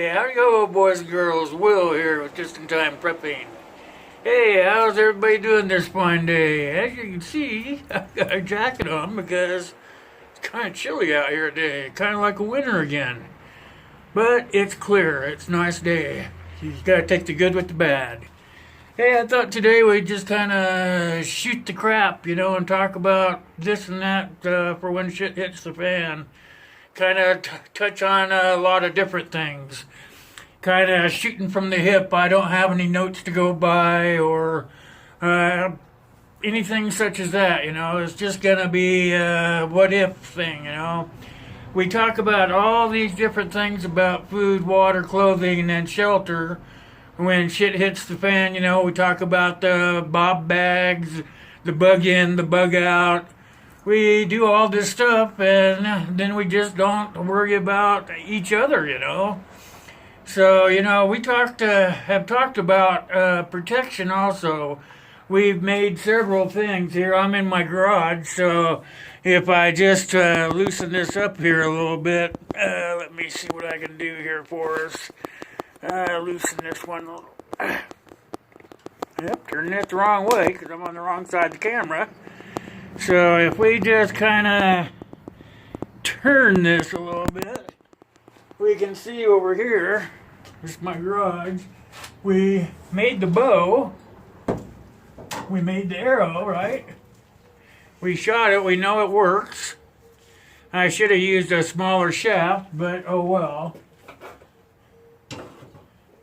Hey, howdy ho, boys and girls. Will here with Just in Time Prepping. Hey, how's everybody doing this fine day? As you can see, I've got a jacket on because it's kind of chilly out here today. Kind of like a winter again. But it's clear. It's a nice day. You gotta take the good with the bad. Hey, I thought today we'd just kind of shoot the crap, and talk about this and that for when shit hits the fan. Kind of touch on a lot of different things. Kind of shooting from the hip. I don't have any notes to go by or anything such as that, It's just going to be a what if thing, We talk about all these different things about food, water, clothing, and shelter. When shit hits the fan, we talk about the bob bags, the bug in, the bug out. We do all this stuff, and then we just don't worry about each other, So, we have talked about protection also. We've made several things here. I'm in my garage, so if I just loosen this up here a little bit, let me see what I can do here for us. Loosen this one a little. Yep, turn this the wrong way because I'm on the wrong side of the camera. So if we just kind of turn this a little bit, we can see over here, this is my garage, we made the bow, we made the arrow, right? We shot it, we know it works. I should have used a smaller shaft, but oh well.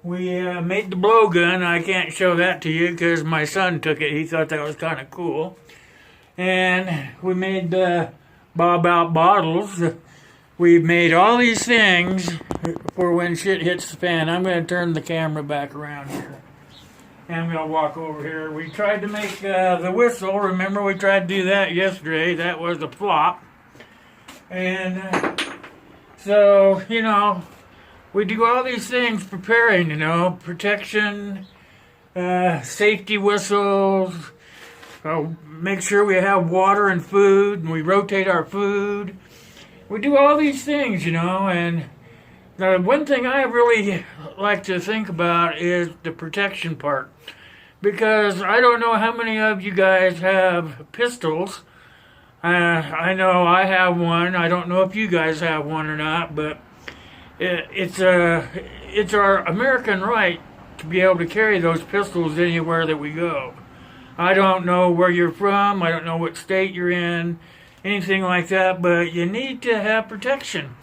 We made the blowgun. I can't show that to you because my son took it. He thought that was kind of cool. And we made the bob out bottles. We've made all these things for when shit hits the fan. I'm going to turn the camera back around here. And I'm going to walk over here. We tried to make the whistle. Remember, we tried to do that yesterday. That was a flop. And so, we do all these things preparing, protection, safety whistles. Make sure we have water and food, and we rotate our food. We do all these things, and the one thing I really like to think about is the protection part. Because I don't know how many of you guys have pistols. I know I have one. I don't know if you guys have one or not, but it's our American right to be able to carry those pistols anywhere that we go. I don't know where you're from. I don't know what state you're in, anything like that, but you need to have protection.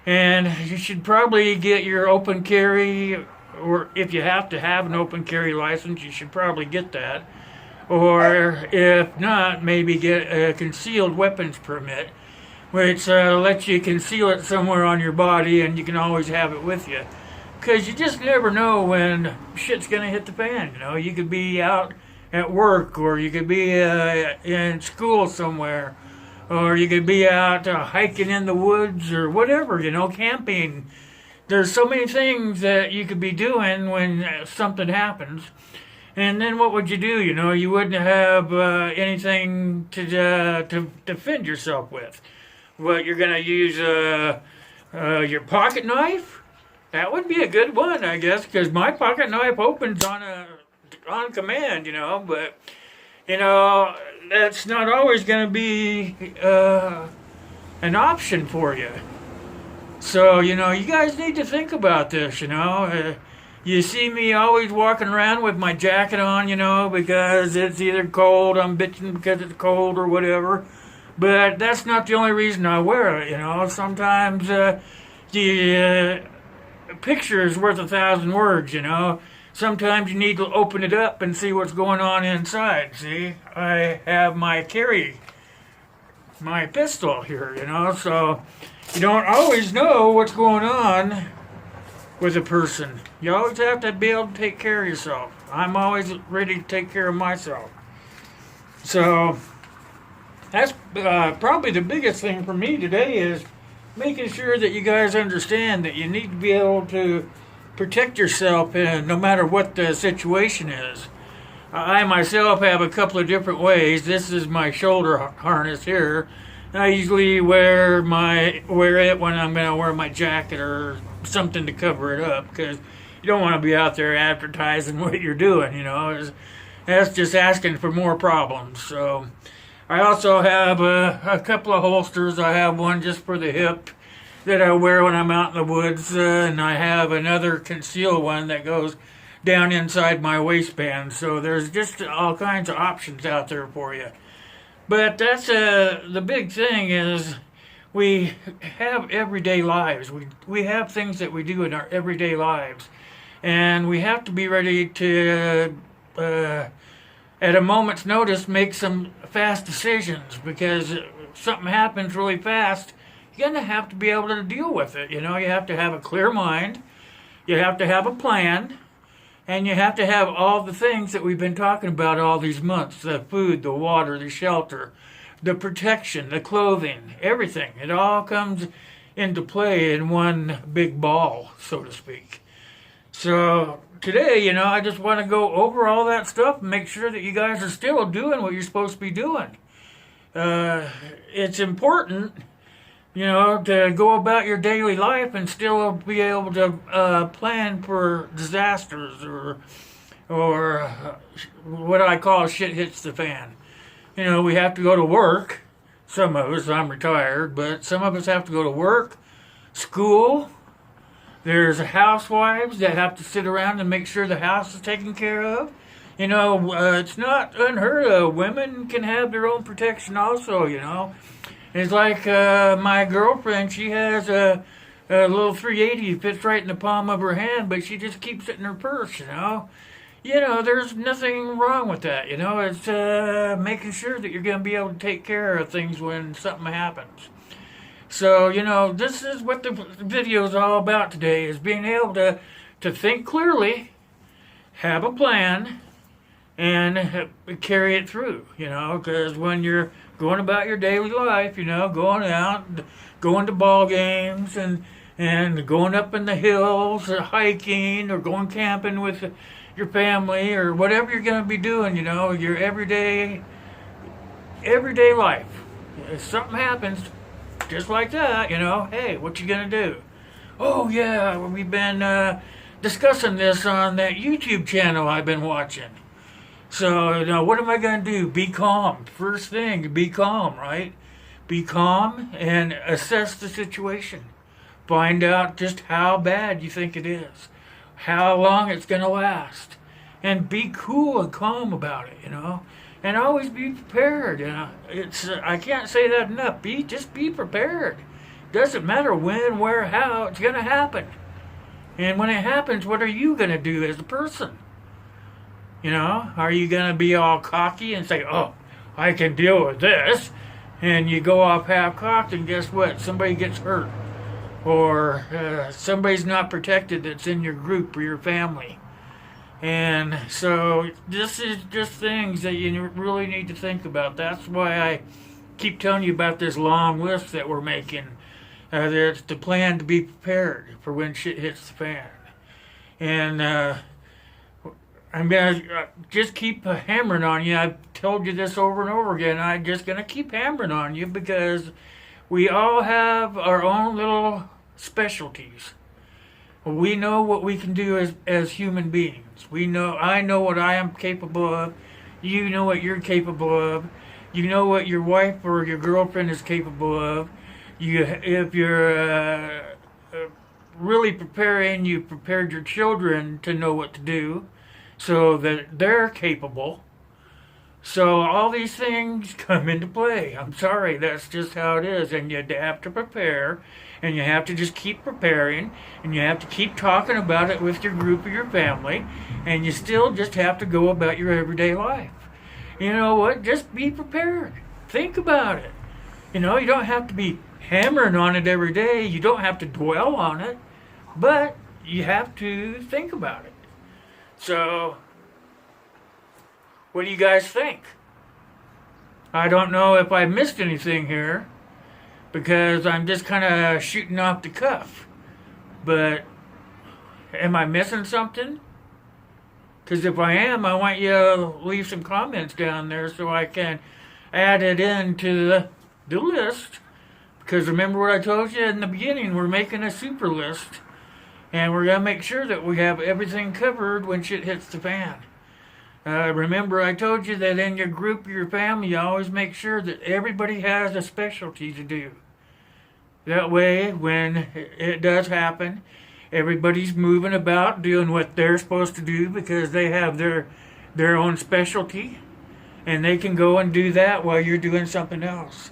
And you should probably get your open carry, or if you have to have an open carry license, you should probably get that. Or if not, maybe get a concealed weapons permit, which lets you conceal it somewhere on your body and you can always have it with you. Because you just never know when shit's going to hit the fan, You could be out at work, or you could be in school somewhere, or you could be out hiking in the woods, or whatever, camping. There's so many things that you could be doing when something happens. And then what would you do? You wouldn't have anything to defend yourself with. What, you're going to use your pocket knife? That would be a good one, I guess, because my pocket knife opens on command, but, that's not always going to be an option for you. So, you guys need to think about this, You see me always walking around with my jacket on, because it's either cold, I'm bitching because it's cold or whatever. But that's not the only reason I wear it, Sometimes the picture is worth 1,000 words, Sometimes you need to open it up and see what's going on inside. See, I have my pistol here, so you don't always know what's going on with a person. You always have to be able to take care of yourself. I'm always ready to take care of myself. So that's probably the biggest thing for me today is making sure that you guys understand that you need to be able to protect yourself no matter what the situation is. I myself have a couple of different ways. This is my shoulder harness here. I usually wear it when I'm going to wear my jacket or something to cover it up, because you don't want to be out there advertising what you're doing. That's just asking for more problems. So I also have a couple of holsters. I have one just for the hip that I wear when I'm out in the woods, and I have another concealed one that goes down inside my waistband. So there's just all kinds of options out there for you. But that's the big thing is we have everyday lives. We have things that we do in our everyday lives, and we have to be ready to at a moment's notice make some fast decisions, because if something happens really fast, you're going to have to be able to deal with it. You have to have a clear mind, you have to have a plan, and you have to have all the things that we've been talking about all these months: the food, the water, the shelter, the protection, the clothing, everything. It all comes into play in one big ball, so to speak. So today, I just want to go over all that stuff and make sure that you guys are still doing what you're supposed to be doing. It's important, to go about your daily life and still be able to plan for disasters or what I call shit hits the fan. We have to go to work. Some of us, I'm retired, but some of us have to go to work, school. There's housewives that have to sit around and make sure the house is taken care of. It's not unheard of. Women can have their own protection also, It's like my girlfriend, she has a little 380, fits right in the palm of her hand, but she just keeps it in her purse, There's nothing wrong with that, It's making sure that you're going to be able to take care of things when something happens. So, this is what the video is all about today, is being able to think clearly, have a plan, and carry it through, because when you're going about your daily life, going out, going to ball games, and going up in the hills, or hiking, or going camping with your family, or whatever you're going to be doing, your everyday life. If something happens, just like that, hey, what you gonna do? Oh yeah, we've been discussing this on that YouTube channel I've been watching. So, what am I gonna do? Be calm. First thing, be calm, right? Be calm and assess the situation. Find out just how bad you think it is, how long it's gonna last, and be cool and calm about it, And always be prepared. It's I can't say that enough. Just be prepared. Doesn't matter when, where, how. It's gonna happen. And when it happens, what are you gonna do as a person? Are you gonna be all cocky and say, "Oh, I can deal with this," and you go off half-cocked, and guess what? Somebody gets hurt, or somebody's not protected that's in your group or your family. And so this is just things that you really need to think about. That's why I keep telling you about this long list that we're making. That's the plan to be prepared for when shit hits the fan. And I'm going to just keep hammering on you. I've told you this over and over again. I'm just going to keep hammering on you because we all have our own little specialties. We know what we can do as human beings. I know what I am capable of. You know what you're capable of. You know what your wife or your girlfriend is capable of. If you're really preparing, you prepared your children to know what to do so that they're capable. So all these things come into play. I'm sorry, that's just how it is. And you have to prepare, and you have to just keep preparing, and you have to keep talking about it with your group or your family, and you still just have to go about your everyday life. You know what? Just be prepared. Think about it. You don't have to be hammering on it every day. You don't have to dwell on it, but you have to think about it. So, what do you guys think? I don't know if I missed anything here because I'm just kind of shooting off the cuff. But am I missing something? Because if I am, I want you to leave some comments down there so I can add it into the list. Because remember what I told you in the beginning, we're making a super list And we're going to make sure that we have everything covered when shit hits the fan. Remember, I told you that in your group, your family, you always make sure that everybody has a specialty to do. That way, when it does happen, everybody's moving about doing what they're supposed to do because they have their own specialty. And they can go and do that while you're doing something else.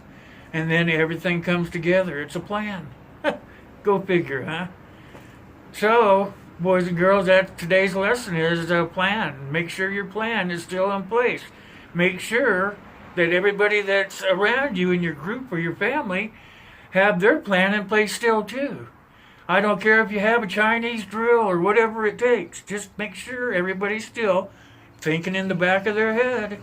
And then everything comes together. It's a plan. Go figure, huh? So, boys and girls, that today's lesson is a plan. Make sure your plan is still in place. Make sure that everybody that's around you in your group or your family have their plan in place still too. I don't care if you have a Chinese drill or whatever it takes. Just make sure everybody's still thinking in the back of their head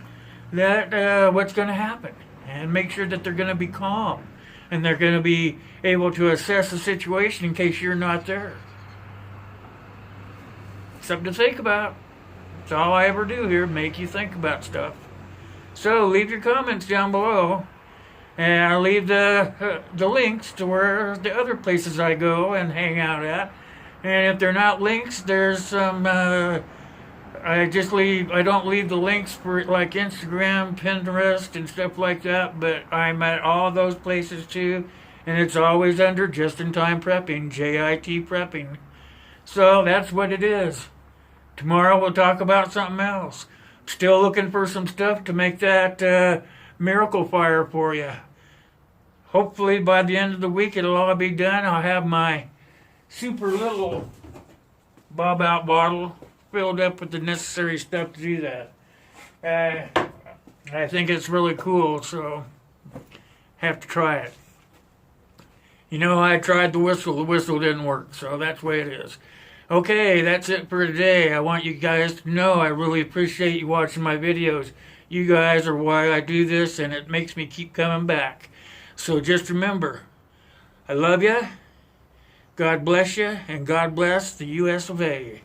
that what's going to happen. And make sure that they're going to be calm. And they're going to be able to assess the situation in case you're not there. Something to think about. That's all I ever do here, make you think about stuff. So leave your comments down below. And I'll leave the links to where the other places I go and hang out at. And if they're not links, there's some... I don't leave the links for like Instagram, Pinterest, and stuff like that, but I'm at all those places too, and it's always under Just-in-Time Prepping, JIT Prepping. So that's what it is. Tomorrow we'll talk about something else. Still looking for some stuff to make that miracle fire for you. Hopefully by the end of the week it'll all be done. I'll have my super little bob out bottle filled up with the necessary stuff to do that. I think it's really cool, so have to try it. You know, I tried the whistle didn't work, so that's the way it is. Okay, that's it for today. I want you guys to know I really appreciate you watching my videos. You guys are why I do this, and it makes me keep coming back. So just remember, I love you, God bless you, and God bless the US of A.